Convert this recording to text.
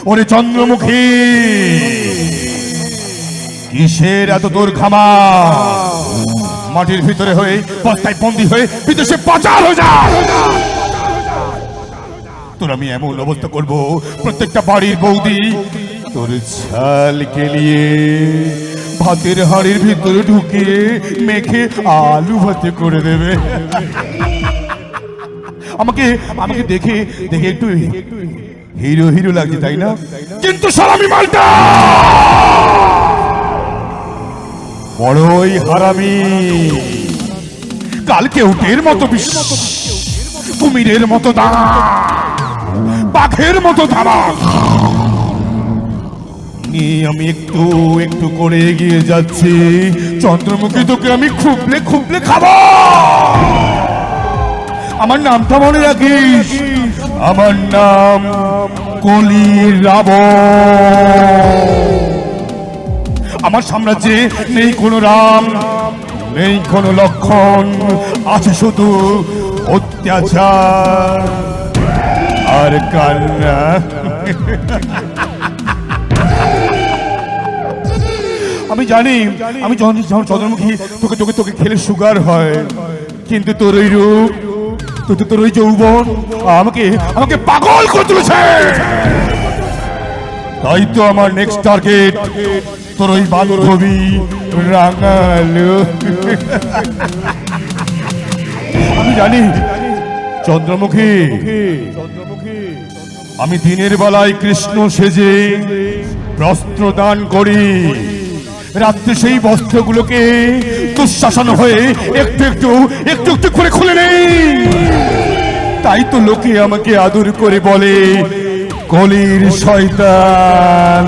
ওরে চন্দ্রমুখী, কিসের এত তোর খামা? মাটির ভিতরে হয়ে বস্তায় বন্দী হয়ে বিদেশে পাচার হয়ে যা। তোর আমি এমন অবস্থা করব, প্রত্যেকটা বাড়ির বৌদি তোর ছাল কেলিয়ে ভাতের হাড়ির ভিতরে ঢুকিয়ে মেখে আলু ভাতে করে দেবে। আমাকে আমাকে দেখে দেখে একটু হিরো হিরো লাগছে, তাই না? কিন্তু সালামি মালটা বড়ই হারামি। কালকে উটের মতো কুমিরের মতো দাঁড়া, বাঘের মতো ধারা নিয়ে আমি একটু একটু করে এগিয়ে যাচ্ছি। চন্দ্রমুখী, তোকে আমি খুবলে খুবলে খাবো। আমার নামটা মনে রাখিস, আমার নাম কলি রাবণ। আমার সাম্রাজ্যে নেই কোনো রাম, নেই কোনো লক্ষণ, আছে শুধু অত্যাচার আর কান্না। আমি জানি, আমি চন্দ্রমুখী, তোকে তোকে তোকে খেলে সুগার হয়, কিন্তু তোর ওই রূপ, তোর ওই যৌবন আমাকে আমাকে পাগল করে তুলেছে। তাই তো আমার নেক্সট টার্গেট তোর ওই বান্ধবী রাঙালো। আমি জানি চন্দ্রমুখী, আমি দিনের বেলায় কৃষ্ণ সেজে বস্ত্র দান করি, রাত্রে সেই বস্ত্রগুলোকে দুঃশাসন হয়ে একটু একটু একটু একটু করে খুলে নেই। তাই তো লোকে আমাকে আদর করে বলে কলির শয়তান।